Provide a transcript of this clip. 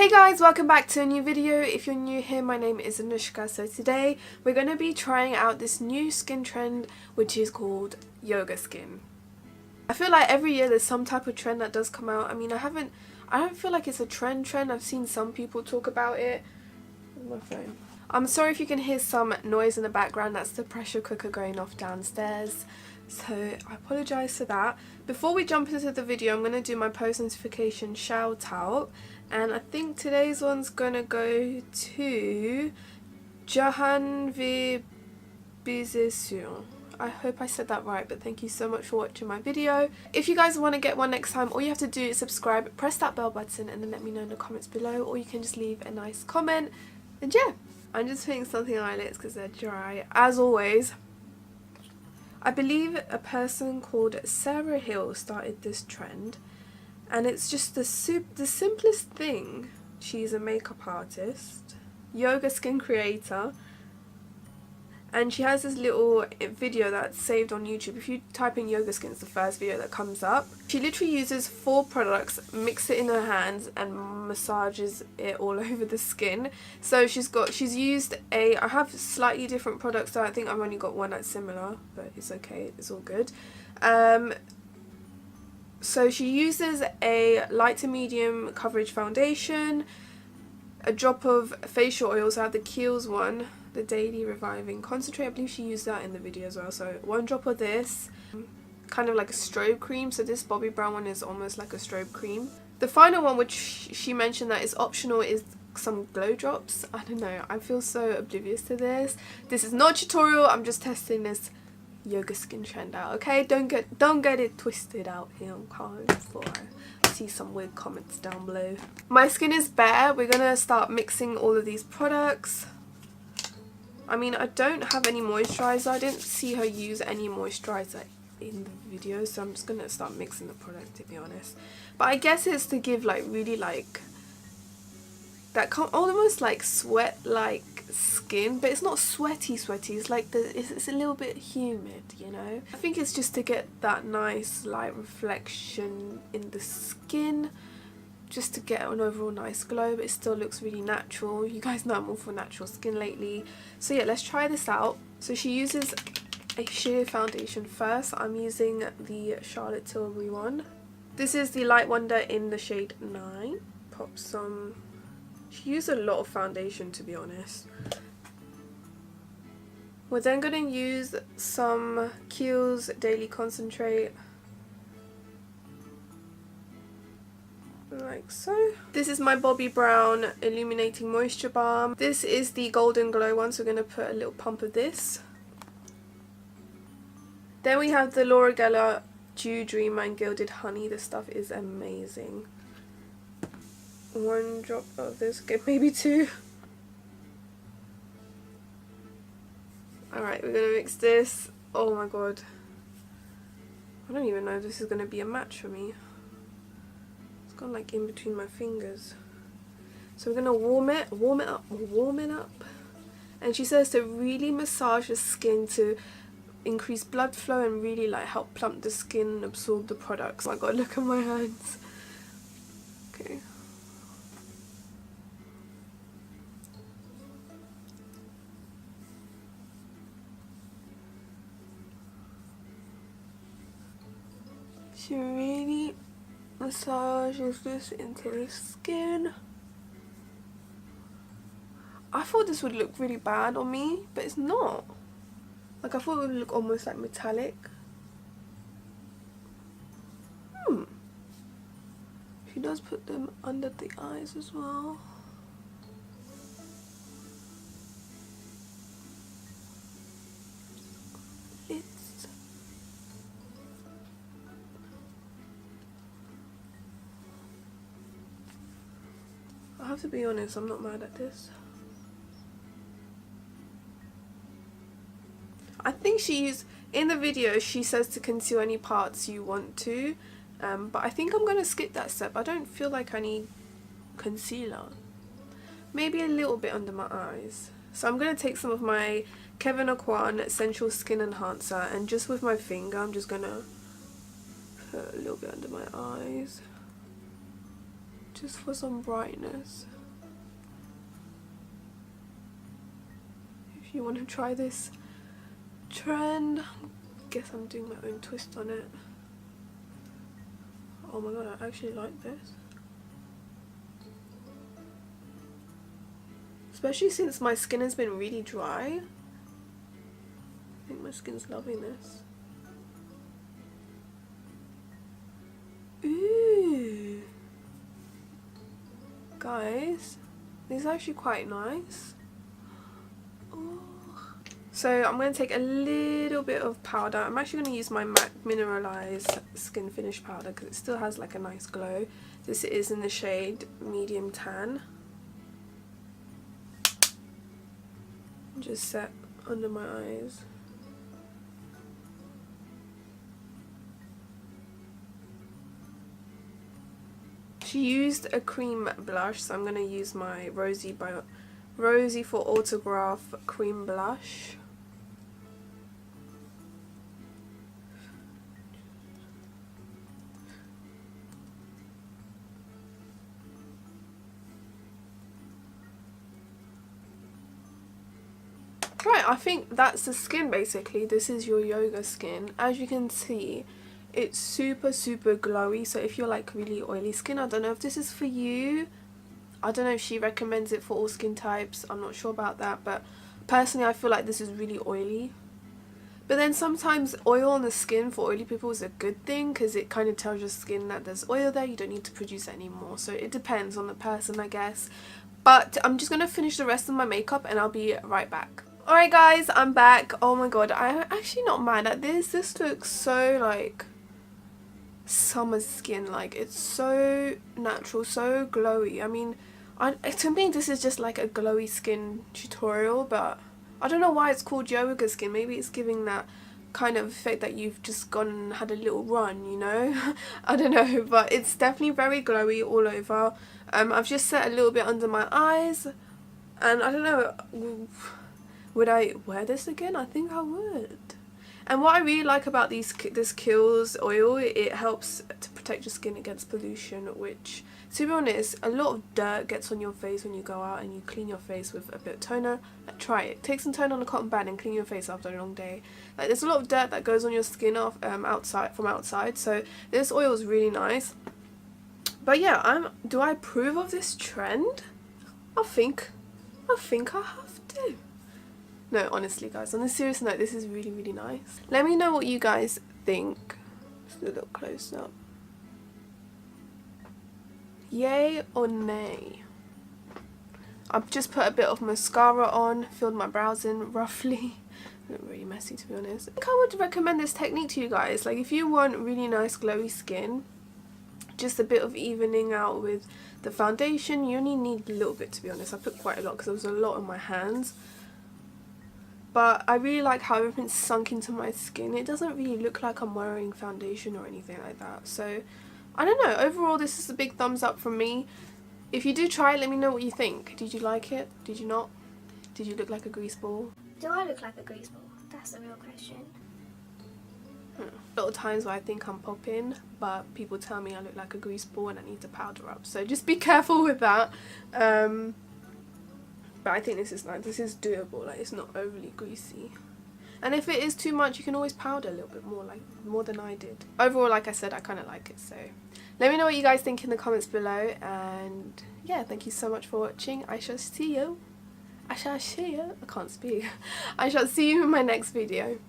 Hey guys, welcome back to a new video. If you're new here, my name is Anoushka. So today we're going to be trying out this new skin trend which is called yoga skin. I feel like every year there's some type of trend that does come out. I mean, I don't feel like it's a trend. I've seen some people talk about it. My phone. I'm sorry if you can hear some noise in the background. That's the pressure cooker going off downstairs. So I apologise for that. Before we jump into the video, I'm going to do my post notification shout out. And I think today's one's going to go to Jahanvi Bizesun. I hope I said that right, but thank you so much for watching my video. If you guys want to get one next time, all you have to do is subscribe, press that bell button, and then let me know in the comments below, or you can just leave a nice comment. And yeah, I'm just putting something on my lips because they're dry. As always, I believe a person called Sarah Hill started this trend, and it's just the simplest thing. She's a makeup artist, yoga skin creator, and she has this little video that's saved on YouTube. If you type in yoga skin, it's the first video that comes up. She literally uses 4 products, mix it in her hands, and massages it all over the skin. So she's used I have slightly different products, so I think I've only got one that's similar, but it's okay, it's all good. So she uses a light to medium coverage foundation, a drop of facial oil, so I have the Kiehl's one, the Daily Reviving Concentrate. I believe she used that in the video as well. So 1 drop of this, kind of like a strobe cream. So this Bobbi Brown one is almost like a strobe cream. The final one, which she mentioned that is optional, is some glow drops. I don't know, I feel so oblivious to this. This is not a tutorial, I'm just testing this yoga skin trend out, okay? Don't get it twisted out here on comments, before I see some weird comments down below. My skin is bare. We're gonna start mixing all of these products. I mean, I don't have any moisturizer. I didn't see her use any moisturizer in the video, so I'm just gonna start mixing the product, to be honest. But I guess it's to give like really like that almost like sweat like skin, but it's not sweaty. It's like it's a little bit humid, you know. I think it's just to get that nice light reflection in the skin, just to get an overall nice glow, but it still looks really natural. You guys know I'm all for natural skin lately. So yeah, let's try this out. So she uses a sheer foundation first. I'm using the Charlotte Tilbury one. This is the Light Wonder in the shade 9. Pop some. She used a lot of foundation, to be honest. We're then going to use some Kiehl's Daily Concentrate, like so. This is my Bobbi Brown Illuminating Moisture Balm. This is the Golden Glow one, so we're going to put a little pump of this. Then we have the Laura Geller Dew Dreamer and Gilded Honey. This stuff is amazing. 1 drop of this, okay, maybe 2. Alright, we're gonna mix this. Oh my god, I don't even know if this is gonna be a match for me. It's gone like in between my fingers. So we're gonna warm it up. And she says to really massage the skin to increase blood flow and really like help plump the skin and absorb the products. Oh my god, look at my hands. Okay. She really massages this into the skin. I thought this would look really bad on me, but it's not. Like, I thought it would look almost like metallic. She does put them under the eyes as well. I have to be honest, I'm not mad at this. I think in the video she says to conceal any parts you want to, but I think I'm going to skip that step. I don't feel like I need concealer. Maybe a little bit under my eyes. So I'm going to take some of my Kevyn Aucoin Essential Skin Enhancer, and just with my finger I'm just going to put a little bit under my eyes, just for some brightness. if you want to try this trend. Guess I'm doing my own twist on it. Oh my god, I actually like this. Especially since my skin has been really dry. I think my skin's loving this. Ooh. Guys, this is actually quite nice. Ooh. So I'm going to take a little bit of powder. I'm actually going to use my MAC Mineralized Skin Finish powder because it still has like a nice glow. This is in the shade Medium Tan. Just set under my eyes. She used a cream blush, so I'm going to use my Rosy for Autograph cream blush. Right, I think that's the skin basically. This is your yoga skin. As you can see, it's super glowy, so if you're like really oily skin, I don't know if this is for you. I don't know if she recommends it for all skin types, I'm not sure about that, but personally I feel like this is really oily. But then sometimes oil on the skin for oily people is a good thing because it kind of tells your skin that there's oil there, you don't need to produce it anymore. So it depends on the person, I guess. But I'm just going to finish the rest of my makeup and I'll be right back. Alright guys, I'm back. Oh my god, I'm actually not mad at this. This looks so like summer skin, like it's so natural, so glowy. I mean, to me this is just like a glowy skin tutorial, but I don't know why it's called yoga skin. Maybe it's giving that kind of effect that you've just gone and had a little run, you know. I don't know, but it's definitely very glowy all over. I've just set a little bit under my eyes, and I don't know, would I wear this again? I think I would. And what I really like about this Kiehl's oil, it helps to protect your skin against pollution, which, to be honest, a lot of dirt gets on your face when you go out and you clean your face with a bit of toner. Try it. Take some toner on a cotton pad and clean your face after a long day. Like, there's a lot of dirt that goes on your skin from outside, so this oil is really nice. But yeah, do I approve of this trend? I think I have to. No, honestly guys, on a serious note, this is really nice. Let me know what you guys think. Just a little close up. Yay or nay? I've just put a bit of mascara on, filled my brows in roughly. I look really messy, to be honest. I think I would recommend this technique to you guys. Like, if you want really nice glowy skin, just a bit of evening out with the foundation. You only need a little bit, to be honest. I put quite a lot because there was a lot on my hands. But I really like how everything's sunk into my skin. It doesn't really look like I'm wearing foundation or anything like that. So, I don't know. Overall, this is a big thumbs up from me. If you do try it, let me know what you think. Did you like it? Did you not? Did you look like a grease ball? Do I look like a grease ball? That's the real question. A lot of times where I think I'm popping, but people tell me I look like a grease ball and I need to powder up. So just be careful with that. But I think this is nice. This is doable. Like, it's not overly greasy. And if it is too much, you can always powder a little bit more, like more than I did. Overall, like I said, I kind of like it. So let me know what you guys think in the comments below. And yeah, thank you so much for watching. I shall see you. I can't speak. I shall see you in my next video.